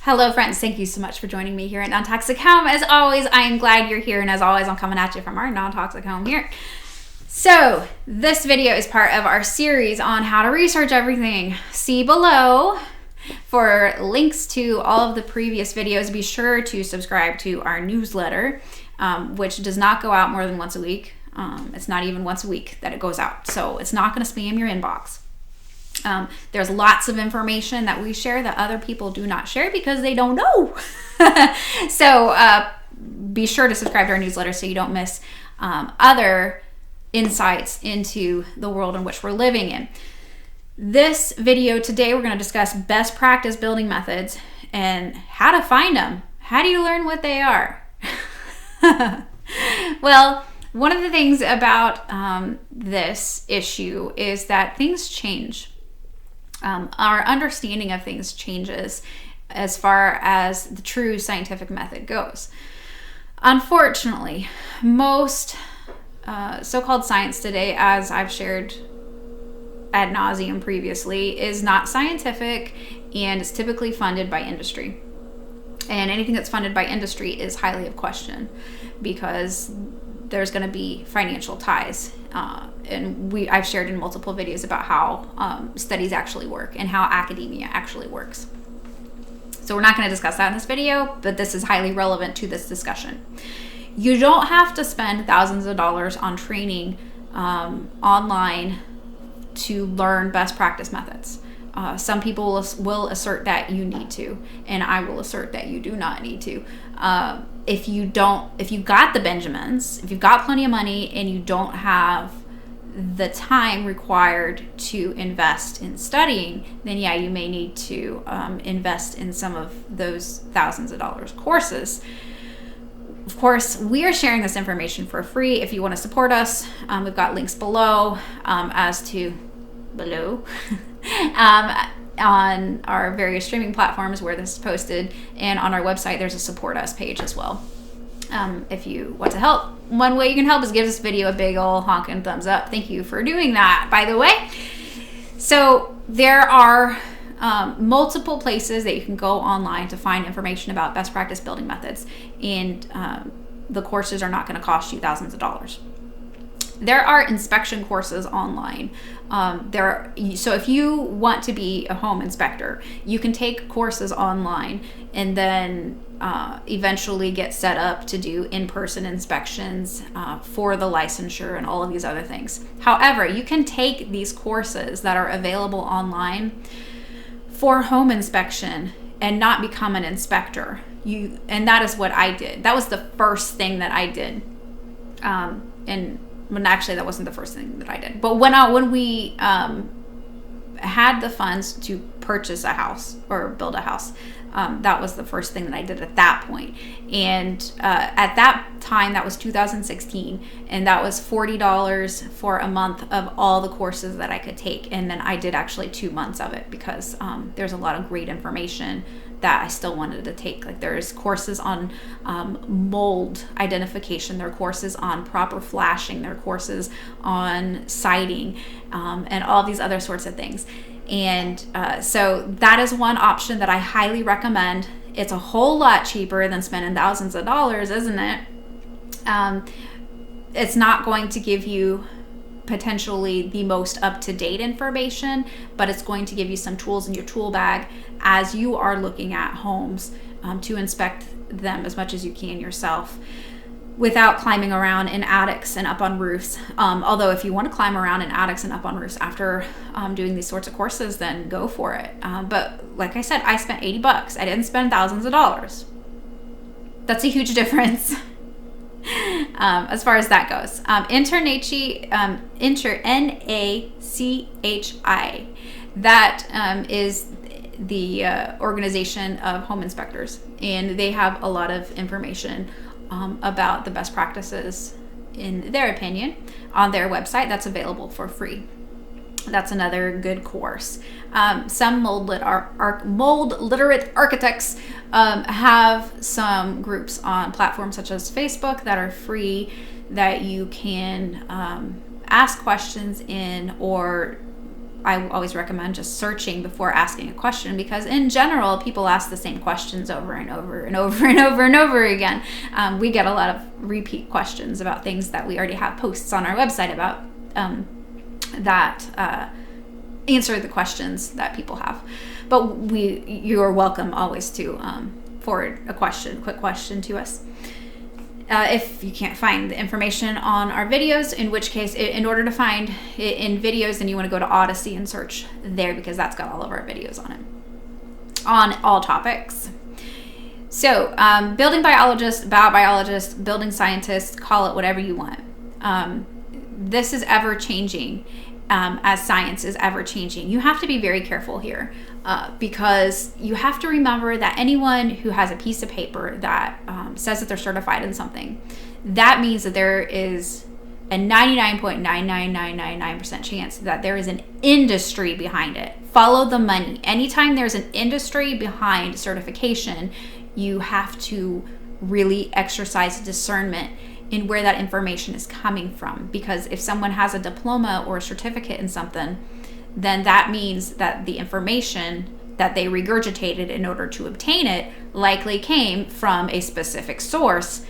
Hello friends, thank you so much for joining me here at Non-Toxic Home. As always, I am glad you're here, and as always, I'm coming at you from our non-toxic home here. So, this video is part of our series on how to research everything. See below for links to all of the previous videos. Be sure to subscribe to our newsletter, which does not go out more than once a week. It's not even once a week that it goes out, so it's not going to spam your inbox. There's lots of information that we share that other people do not share because they don't know. So be sure to subscribe to our newsletter so you don't miss other insights into the world in which we're living in. This video today, we're going to discuss best practice building methods and how to find them. How do you learn what they are? Well, one of the things about this issue is that things change. Our understanding of things changes as far as the true scientific method goes. Unfortunately, most so-called science today, as I've shared ad nauseum previously, is not scientific and is typically funded by industry. And anything that's funded by industry is highly of question because there's going to be financial ties. And I've shared in multiple videos about how studies actually work and how academia actually works. So we're not going to discuss that in this video, but this is highly relevant to this discussion. You don't have to spend thousands of dollars on training online to learn best practice methods. Some people will assert that you need to, and I will assert that you do not need to. If you've got the Benjamins, if you've got plenty of money and you don't have the time required to invest in studying, then yeah, you may need to invest in some of those thousands of dollars courses. Of course, we are sharing this information for free. If you want to support us, we've got links below on our various streaming platforms where this is posted, and on our website there's a support us page as well. If you want to help, one way you can help is give this video a big ol' honking thumbs up. Thank you for doing that, by the way. So there are multiple places that you can go online to find information about best practice building methods, and the courses are not going to cost you thousands of dollars. There are inspection courses online. So if you want to be a home inspector, you can take courses online and then eventually get set up to do in-person inspections for the licensure and all of these other things. However, you can take these courses that are available online for home inspection and not become an inspector. And that is what I did. That was the first thing that I did. When actually that wasn't the first thing that I did. But when we had the funds to purchase a house or build a house, that was the first thing that I did at that point. And at that time, that was 2016, and that was $40 for a month of all the courses that I could take. And then I did actually 2 months of it because there's a lot of great information that I still wanted to take. Like there's courses on mold identification, there are courses on proper flashing, there are courses on siding, and all these other sorts of things. And so that is one option that I highly recommend. It's a whole lot cheaper than spending thousands of dollars, isn't it? It's not going to give you potentially the most up-to-date information, but it's going to give you some tools in your tool bag as you are looking at homes to inspect them as much as you can yourself without climbing around in attics and up on roofs. Although if you want to climb around in attics and up on roofs after doing these sorts of courses, then go for it. But like I said, I spent $80. I didn't spend thousands of dollars. That's a huge difference. As far as that goes. N-A-C-H-I, that is the organization of home inspectors, and they have a lot of information about the best practices, in their opinion, on their website that's available for free. That's another good course. Some mold literate architects have some groups on platforms such as Facebook that are free that you can ask questions in or I always recommend just searching before asking a question, because in general, people ask the same questions over and over and over and over and over again. We get a lot of repeat questions about things that we already have posts on our website about that answer the questions that people have. But you are welcome always to forward a quick question to us. If you can't find the information on our videos, in which case, in order to find it in videos, then you want to go to Odyssey and search there, because that's got all of our videos on it, on all topics. So, building biologist, biobiologist, building scientist, call it whatever you want. This is ever changing, as science is ever changing. You have to be very careful here. Because you have to remember that anyone who has a piece of paper that says that they're certified in something, that means that there is a 99.99999% chance that there is an industry behind it. Follow the money. Anytime there's an industry behind certification, you have to really exercise discernment in where that information is coming from. Because if someone has a diploma or a certificate in something, then that means that the information that they regurgitated in order to obtain it likely came from a specific source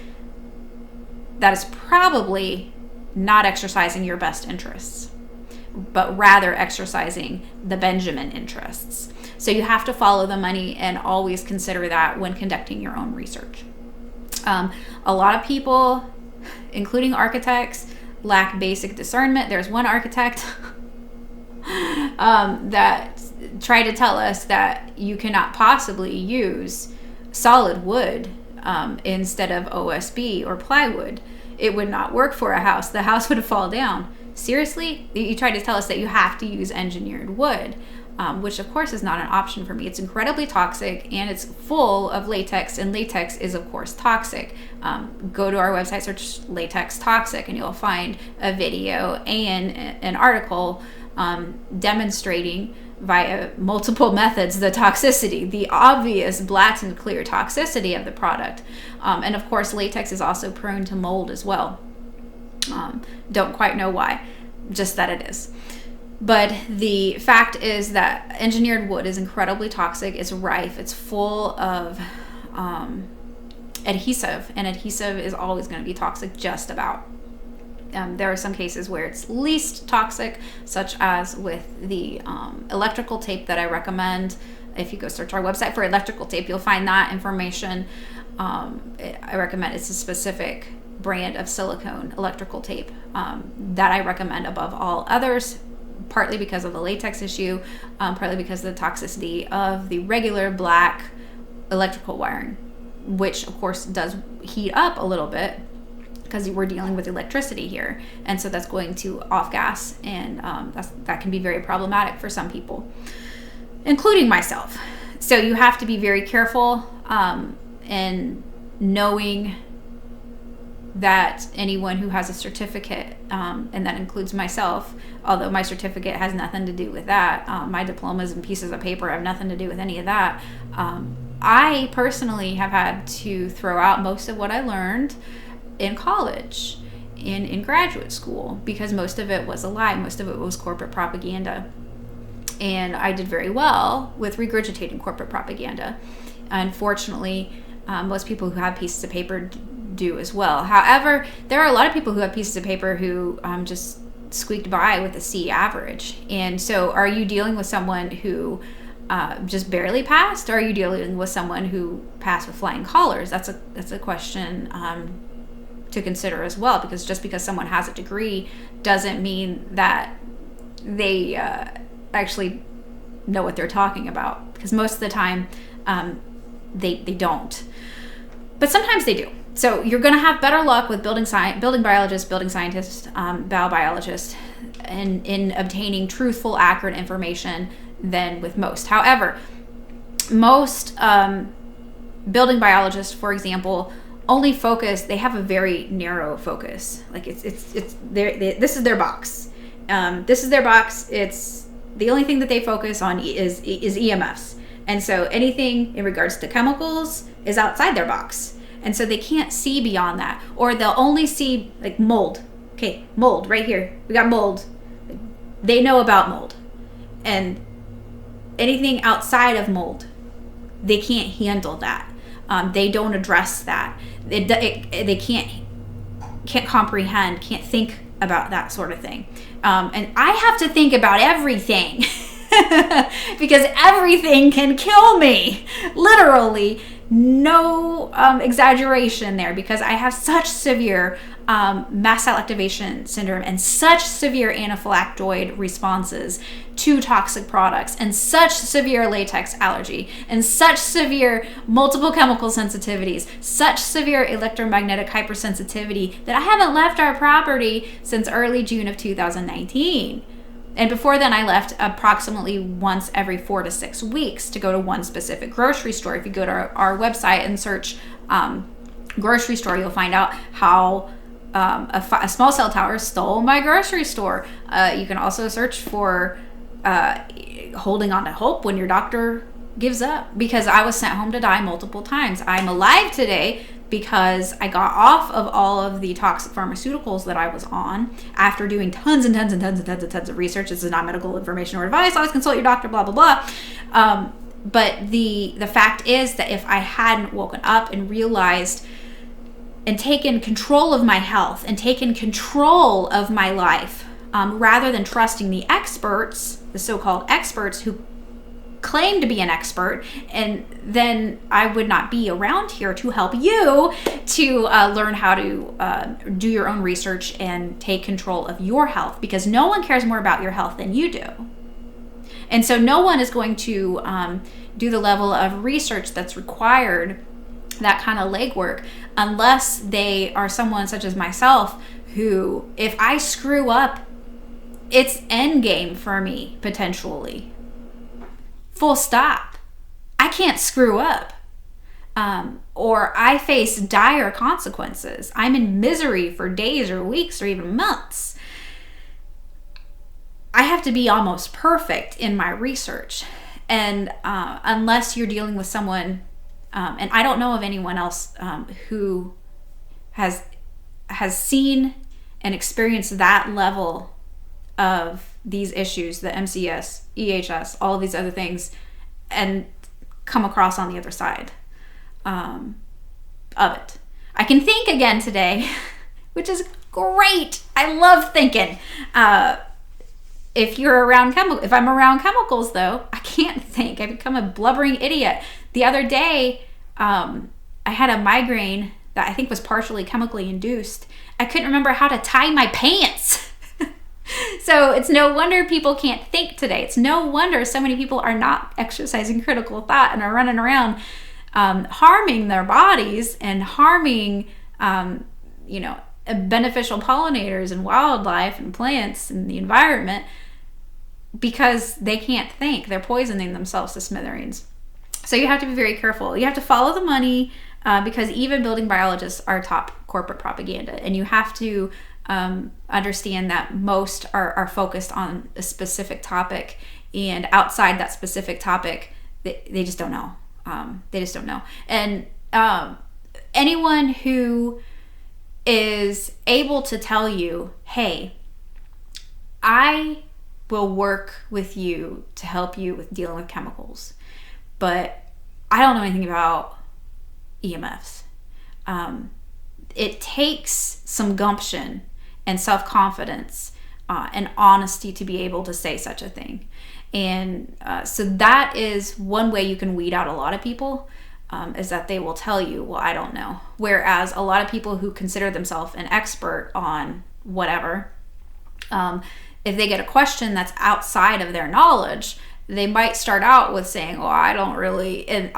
that is probably not exercising your best interests, but rather exercising the Benjamin interests. So you have to follow the money and always consider that when conducting your own research. A lot of people, including architects, lack basic discernment. There's one architect that tried to tell us that you cannot possibly use solid wood instead of OSB or plywood. It would not work for a house. The house would fall down. Seriously? You tried to tell us that you have to use engineered wood, which of course is not an option for me. It's incredibly toxic, and it's full of latex, and latex is of course toxic. Go to our website, search latex toxic, and you'll find a video and an article demonstrating via multiple methods the toxicity, the obvious black and clear toxicity of the product. And of course, latex is also prone to mold as well. Don't quite know why, just that it is. But the fact is that engineered wood is incredibly toxic. It's rife. It's full of adhesive, and adhesive is always going to be toxic just about. There are some cases where it's least toxic, such as with the electrical tape that I recommend. If you go search our website for electrical tape, you'll find that information. I recommend, it's a specific brand of silicone electrical tape that I recommend above all others, partly because of the latex issue, partly because of the toxicity of the regular black electrical wiring, which of course does heat up a little bit, because we're dealing with electricity here, and so that's going to off gas, and that can be very problematic for some people, including myself. So you have to be very careful in knowing that anyone who has a certificate, and that includes myself, although my certificate has nothing to do with that, my diplomas and pieces of paper have nothing to do with any of that. I personally have had to throw out most of what I learned in college, in graduate school, because most of it was a lie. Most of it was corporate propaganda, and I did very well with regurgitating corporate propaganda. Unfortunately, most people who have pieces of paper do as well. However, there are a lot of people who have pieces of paper who just squeaked by with a C average. And so are you dealing with someone who just barely passed, or are you dealing with someone who passed with flying colors? That's a question to consider as well, because just because someone has a degree doesn't mean that they actually know what they're talking about, because most of the time they don't, but sometimes they do. So you're going to have better luck with building biologists, building scientists, biobiologists, and in obtaining truthful, accurate information than with most. However, most building biologists, for example, they have a very narrow focus. Like this is their box. This is their box. It's the only thing that they focus on is EMFs. And so anything in regards to chemicals is outside their box. And so they can't see beyond that, or they'll only see like mold. Okay, mold right here. We got mold. They know about mold. and anything outside of mold, they can't handle that. They don't address that. They can't comprehend, can't think about that sort of thing. And I have to think about everything because everything can kill me, literally. No exaggeration there, because I have such severe mast cell activation syndrome and such severe anaphylactoid responses to toxic products and such severe latex allergy and such severe multiple chemical sensitivities, such severe electromagnetic hypersensitivity that I haven't left our property since early June of 2019. And before then, I left approximately once every 4 to 6 weeks to go to one specific grocery store. If you go to our website and search grocery store, you'll find out how a small cell tower stole my grocery store. You can also search for holding on to hope when your doctor gives up, because I was sent home to die multiple times. I'm alive today because I got off of all of the toxic pharmaceuticals that I was on after doing tons of research. This is not medical information or advice. Always consult your doctor, blah, blah, blah. But the fact is that if I hadn't woken up and realized and taken control of my health and taken control of my life, rather than trusting the experts, the so-called experts who claim to be an expert, and then I would not be around here to help you to learn how to do your own research and take control of your health, because no one cares more about your health than you do. And so no one is going to do the level of research that's required, that kind of legwork, unless they are someone such as myself who, if I screw up, it's endgame for me, potentially. Full stop. I can't screw up. Or I face dire consequences. I'm in misery for days or weeks or even months. I have to be almost perfect in my research. And unless you're dealing with someone, and I don't know of anyone else who has seen and experienced that level of these issues, the MCS, EHS, all of these other things, and come across on the other side of it. I can think again today, which is great. I love thinking. If I'm around chemicals, though, I can't think. I become a blubbering idiot. The other day, I had a migraine that I think was partially chemically induced. I couldn't remember how to tie my pants. So it's no wonder people can't think today. It's no wonder so many people are not exercising critical thought and are running around harming their bodies and harming, beneficial pollinators and wildlife and plants and the environment, because they can't think. They're poisoning themselves to smithereens. So you have to be very careful. You have to follow the money, because even building biologists are top corporate propaganda, and you have to understand that most are focused on a specific topic, and outside that specific topic, they just don't know. They just don't know. And anyone who is able to tell you, hey, I will work with you to help you with dealing with chemicals, but I don't know anything about EMFs. It takes some gumption and self-confidence and honesty to be able to say such a thing. And so that is one way you can weed out a lot of people, is that they will tell you, well, I don't know. Whereas a lot of people who consider themselves an expert on whatever, if they get a question that's outside of their knowledge, they might start out with saying, oh, I don't really, and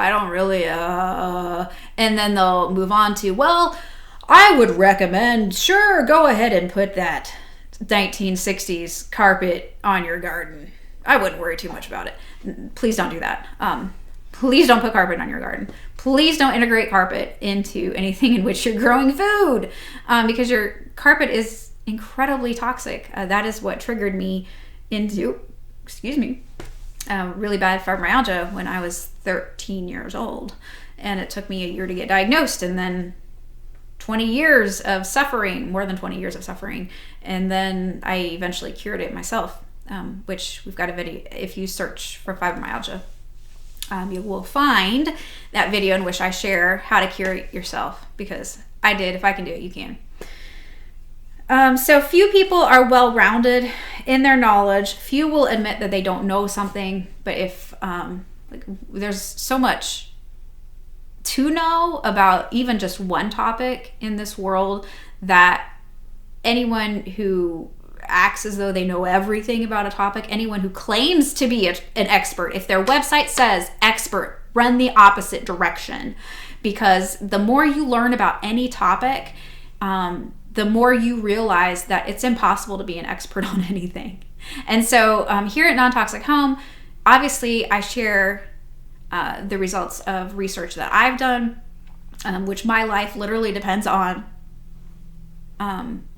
then they'll move on to, well, I would recommend, sure, go ahead and put that 1960s carpet on your garden. I wouldn't worry too much about it. Please don't do that. Please don't put carpet on your garden. Please don't integrate carpet into anything in which you're growing food, because your carpet is incredibly toxic. That is what triggered me into, really bad fibromyalgia when I was 13 years old. And it took me a year to get diagnosed, and then 20 years of suffering, more than 20 years of suffering. And then I eventually cured it myself. which we've got a video. If you search for fibromyalgia, you will find that video in which I share how to cure it yourself, because I did. If I can do it, you can. So few people are well-rounded in their knowledge. Few will admit that they don't know something, but if there's so much to know about even just one topic in this world, that anyone who acts as though they know everything about a topic, anyone who claims to be an expert, if their website says expert, run the opposite direction, because the more you learn about any topic, the more you realize that it's impossible to be an expert on anything. And so here at Non-Toxic Home, obviously I share the results of research that I've done, which my life literally depends on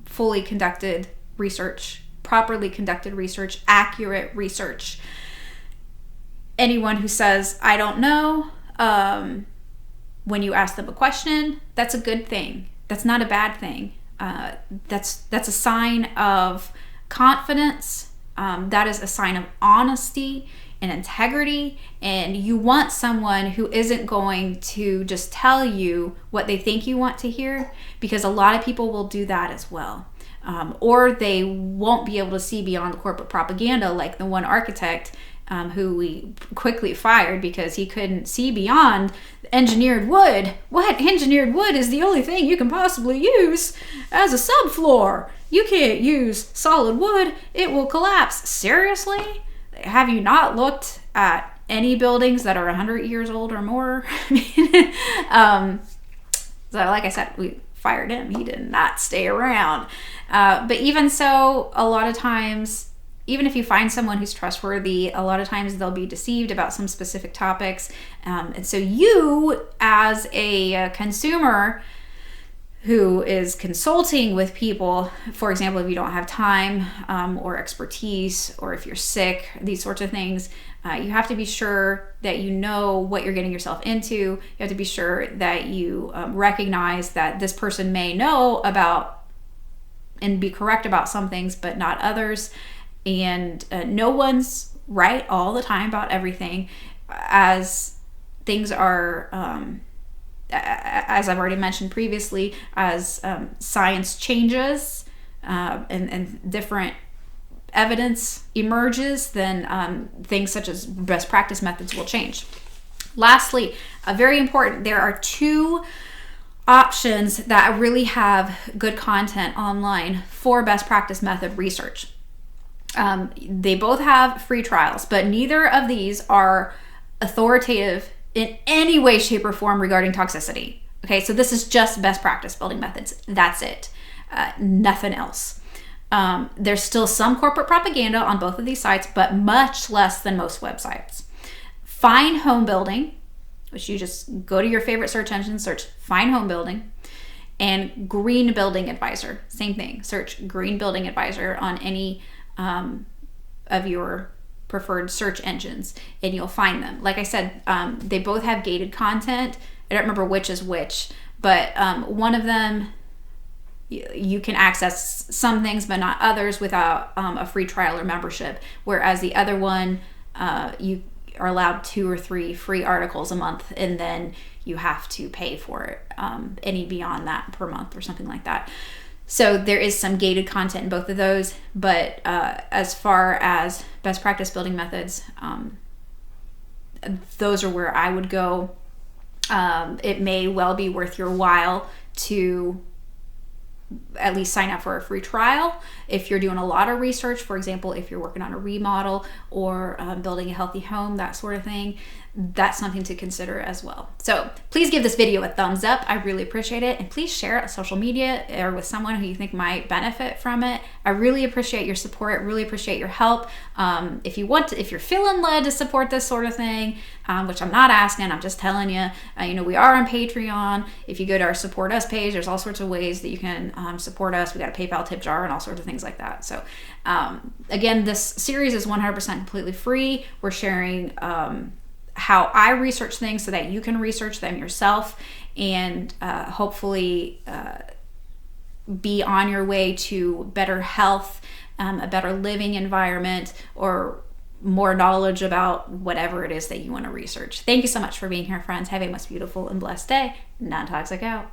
fully conducted research, properly conducted research, accurate research. Anyone who says, I don't know, when you ask them a question, that's a good thing. That's not a bad thing. That's a sign of confidence. That is a sign of honesty and integrity. And you want someone who isn't going to just tell you what they think you want to hear, because a lot of people will do that as well. Or they won't be able to see beyond the corporate propaganda, like the one architect who we quickly fired because he couldn't see beyond engineered wood. What? Engineered wood is the only thing you can possibly use as a subfloor. You can't use solid wood. It will collapse. Seriously? Have you not looked at any buildings that are 100 years old or more? So like I said, we fired him. He did not stay around. But even so, a lot of times, even if you find someone who's trustworthy, a lot of times they'll be deceived about some specific topics. And so you, as a consumer who is consulting with people, for example, if you don't have time or expertise, or if you're sick, these sorts of things, you have to be sure that you know what you're getting yourself into. You have to be sure that you recognize that this person may know about and be correct about some things, but not others. And no one's right all the time about everything. As things are, as I've already mentioned previously, as science changes and different evidence emerges, then things such as best practice methods will change. Lastly, very important, there are two options that really have good content online for best practice method research. They both have free trials, but neither of these are authoritative in any way, shape, or form regarding toxicity. Okay, so this is just best practice building methods. That's it. Nothing else. There's still some corporate propaganda on both of these sites, but much less than most websites. Fine Home Building, which you just go to your favorite search engine, search Fine Home Building, and Green Building Advisor. Same thing. Search Green Building Advisor on any of your preferred search engines, and you'll find them. Like I said, they both have gated content. I don't remember which is which, but one of them, you can access some things but not others without a free trial or membership, whereas the other one, you are allowed 2 or 3 free articles a month, and then you have to pay for it, any beyond that per month or something like that. So there is some gated content in both of those, but as far as best practice building methods, those are where I would go. It may well be worth your while to at least sign up for a free trial. If you're doing a lot of research, for example, if you're working on a remodel or building a healthy home, that sort of thing, that's something to consider as well. So please give this video a thumbs up. I really appreciate it. And please share it on social media or with someone who you think might benefit from it. I really appreciate your support, really appreciate your help. If you're feeling led to support this sort of thing, which I'm not asking, I'm just telling you, we are on Patreon. If you go to our Support Us page, there's all sorts of ways that you can support us. We got a PayPal tip jar and all sorts of things like that. So again, this series is 100% completely free. We're sharing how I research things so that you can research them yourself, and hopefully be on your way to better health a better living environment, or more knowledge about whatever it is that you want to research. Thank you so much for being here, friends. Have a most beautiful and blessed day. Non-toxic out.